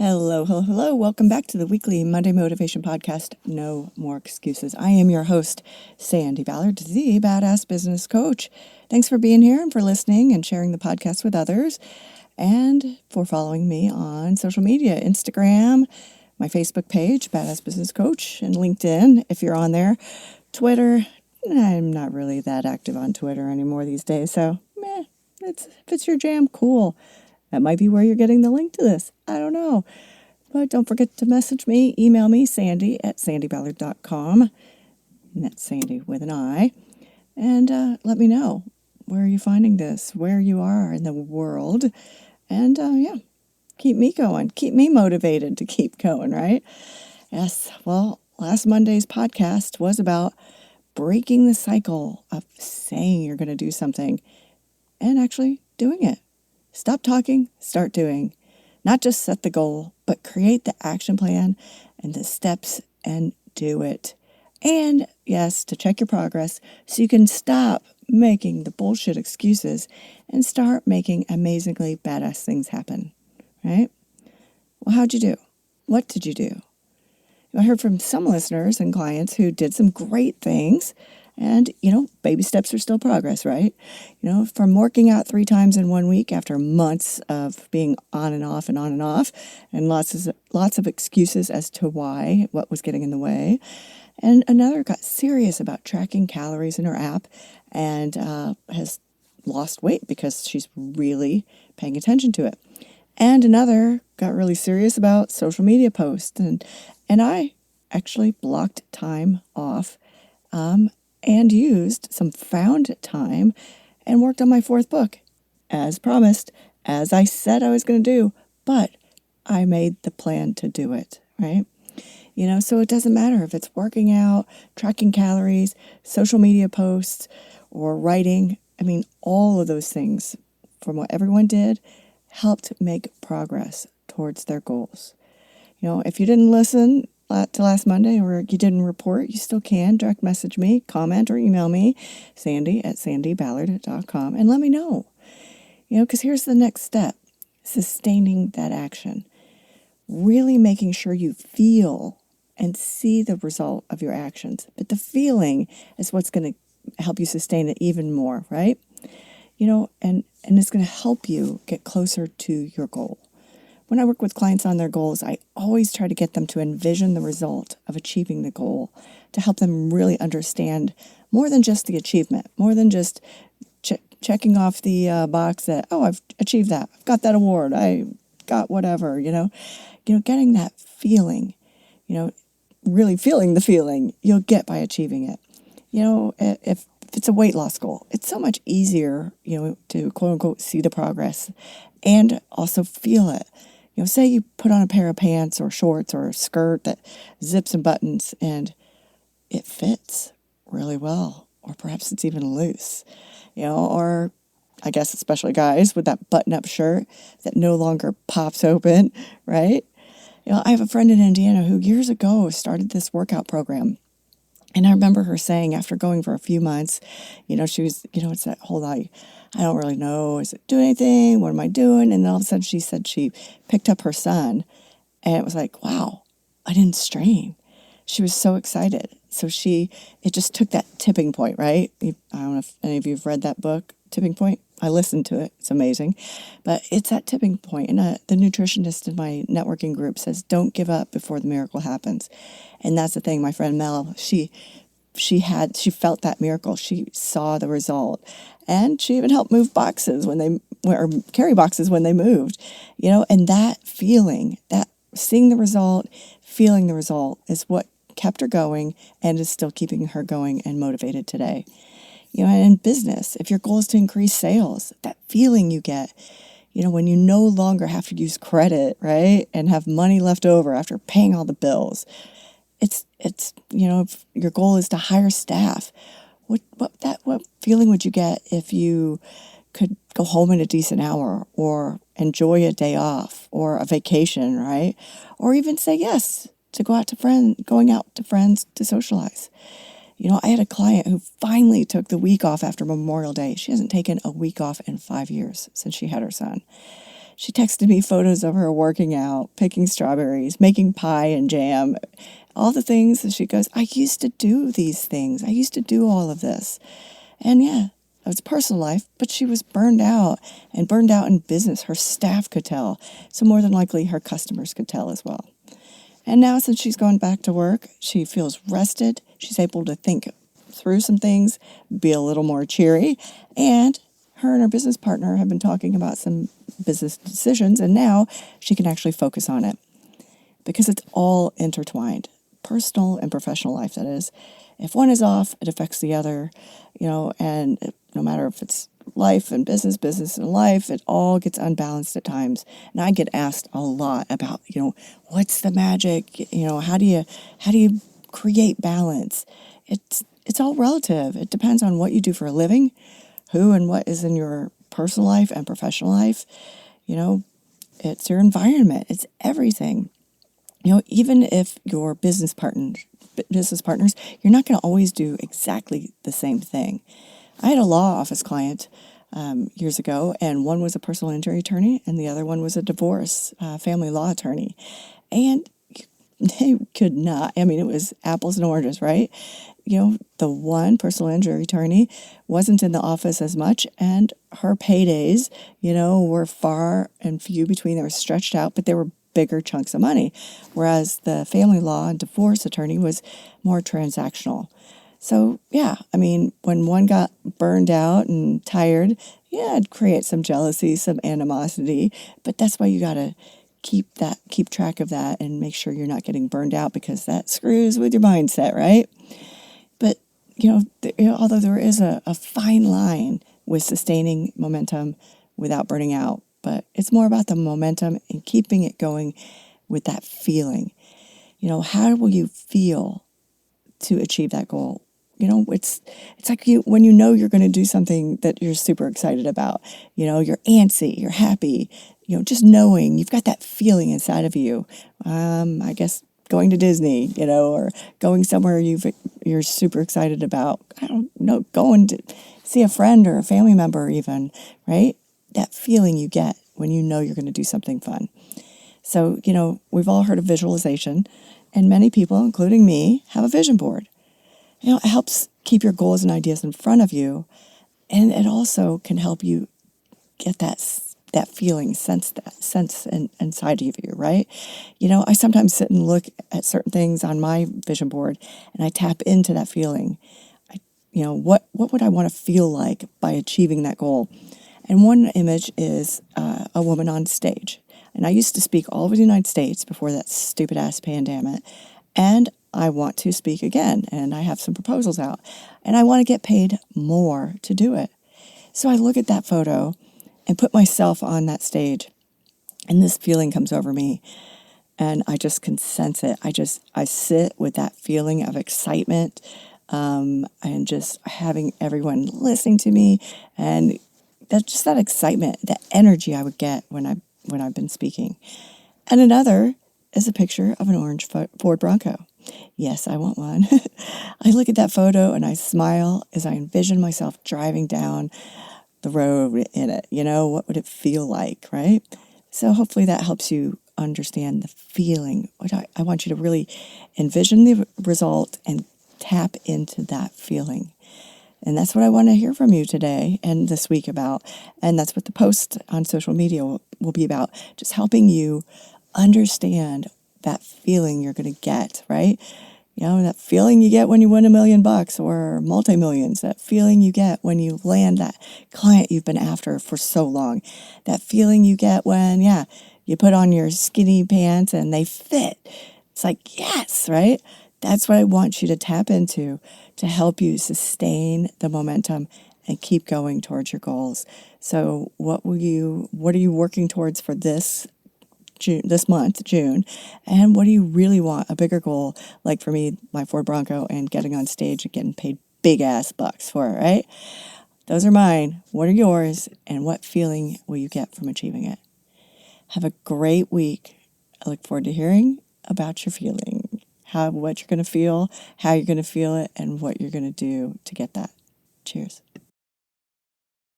Hello, hello, hello. Welcome back to the weekly Monday Motivation Podcast, No More Excuses. I am your host, Sandy Ballard, the Badass Business Coach. Thanks for being here and for listening and sharing the podcast with others, and for following me on social media, Instagram, my Facebook page, Badass Business Coach, and LinkedIn, if you're on there. Twitter, I'm not really that active on Twitter anymore these days, so if it's your jam, cool. That might be where you're getting the link to this. I don't know. But don't forget to message me, email me, sandy@sandyballard.com. And that's Sandy with an I. And let me know, where are you finding this, where you are in the world. And keep me going. Keep me motivated to keep going, right? Yes, well, last Monday's podcast was about breaking the cycle of saying you're going to do something and actually doing it. Stop talking, start doing. Not just set the goal, but create the action plan and the steps and do it. And yes, to check your progress so you can stop making the bullshit excuses and start making amazingly badass things happen, right? Well, how'd you do? What did you do? I heard from some listeners and clients who did some great things. And, baby steps are still progress, right? From working out 3 times in 1 week after months of being on and off and on and off, and lots of excuses as to why, what was getting in the way. And another got serious about tracking calories in her app and has lost weight because she's really paying attention to it. And another got really serious about social media posts. And I actually blocked time off and used some found time and worked on my 4th book, as promised, as I said I was going to do, but I made the plan to do it, right? So it doesn't matter if it's working out, tracking calories, social media posts, or writing. All of those things, from what everyone did, helped make progress towards their goals. If you didn't listen to last Monday, or you didn't report, you still can direct message me, comment, or email me, sandy@sandyballard.com, and let me know. Because here's the next step: sustaining that action. Really making sure you feel and see the result of your actions. But the feeling is what's going to help you sustain it even more, right? And it's going to help you get closer to your goal. When I work with clients on their goals, I always try to get them to envision the result of achieving the goal, to help them really understand more than just the achievement, more than just checking off the box that, I've achieved that, I've got that award, I got whatever, getting that feeling, really feeling the feeling you'll get by achieving it. If it's a weight loss goal, it's so much easier, to quote unquote see the progress and also feel it. Say you put on a pair of pants or shorts or a skirt that zips and buttons and it fits really well, or perhaps it's even loose, or I guess especially guys with that button-up shirt that no longer pops open, right? I have a friend in Indiana who years ago started this workout program. And I remember her saying, after going for a few months, she was, it's that whole I don't really know, is it doing anything? What am I doing? And then all of a sudden she said she picked up her son, and it was like, wow, I didn't strain. She was so excited. So it just took that tipping point, right? I don't know if any of you have read that book, Tipping Point. I listened to it. It's amazing. But it's that tipping point. And the nutritionist in my networking group says, don't give up before the miracle happens. And that's the thing. My friend Mel, she felt that miracle. She saw the result. And she even helped move boxes or carry boxes when they moved, and that feeling, that seeing the result, feeling the result is what kept her going and is still keeping her going and motivated today. And in business, if your goal is to increase sales, that feeling you get, when you no longer have to use credit, right, and have money left over after paying all the bills. It's if your goal is to hire staff, what feeling would you get if you could go home in a decent hour, or enjoy a day off or a vacation, right? Or even say yes to going out to friends to socialize. I had a client who finally took the week off after Memorial Day. She hasn't taken a week off in 5 years since she had her son. She texted me photos of her working out, picking strawberries, making pie and jam, all the things. And she goes, I used to do these things. I used to do all of this. And yeah, it was personal life, but she was burned out and burned out in business. Her staff could tell. So more than likely her customers could tell as well. And now since she's gone back to work, she feels rested. She's able to think through some things, be a little more cheery. And her and her business partner have been talking about some business decisions, and now she can actually focus on it because it's all intertwined, personal and professional life, that is. If one is off, it affects the other, and no matter if it's life and business, business and life, it all gets unbalanced at times. And I get asked a lot about, what's the magic? How do you create balance? It's all relative. It depends on what you do for a living, who and what is in your personal life and professional life. It's your environment. It's everything. Even if your business partners, you're not going to always do exactly the same thing. I had a law office client years ago, and one was a personal injury attorney, and the other one was a divorce family law attorney. And they could not, it was apples and oranges, right? The one personal injury attorney wasn't in the office as much, and her paydays, were far and few between. They were stretched out, but they were bigger chunks of money. Whereas the family law and divorce attorney was more transactional. So, yeah, when one got burned out and tired, yeah, it'd create some jealousy, some animosity, but that's why you got to keep track of that and make sure you're not getting burned out, because that screws with your mindset, right? But, although there is a fine line with sustaining momentum without burning out, but it's more about the momentum and keeping it going with that feeling. How will you feel to achieve that goal? It's like when you're going to do something that you're super excited about. You're antsy, you're happy. Just knowing you've got that feeling inside of you. I guess going to Disney, or going somewhere you're super excited about. I don't know, going to see a friend or a family member even, right? That feeling you get when you're going to do something fun. So, we've all heard of visualization, and many people, including me, have a vision board. It helps keep your goals and ideas in front of you, and it also can help you get that feeling, sense inside of you, right? I sometimes sit and look at certain things on my vision board, and I tap into that feeling. What would I want to feel like by achieving that goal? And one image is a woman on stage. And I used to speak all over the United States before that stupid-ass pandemic. And I want to speak again. And I have some proposals out. And I want to get paid more to do it. So I look at that photo and put myself on that stage. And this feeling comes over me. And I just can sense it. I sit with that feeling of excitement and just having everyone listening to me. And that's just that excitement, that energy I would get when I've been speaking. And another is a picture of an orange Ford Bronco. Yes, I want one. I look at that photo and I smile as I envision myself driving down the road in it. What would it feel like, right? So hopefully that helps you understand the feeling. I want you to really envision the result and tap into that feeling. And that's what I want to hear from you today and this week about. And that's what the post on social media will be about. Just helping you understand that feeling you're going to get, right? That feeling you get when you win $1 million or multi-millions, that feeling you get when you land that client you've been after for so long, that feeling you get when, you put on your skinny pants and they fit. It's like, yes, right? That's what I want you to tap into to help you sustain the momentum and keep going towards your goals. So what are you working towards for this month, June? And what do you really want? A bigger goal, like for me, my Ford Bronco, and getting on stage and getting paid big ass bucks for it, right? Those are mine. What are yours? And what feeling will you get from achieving it? Have a great week. I look forward to hearing about your feeling, what you're going to feel, how you're going to feel it, and what you're going to do to get that. Cheers.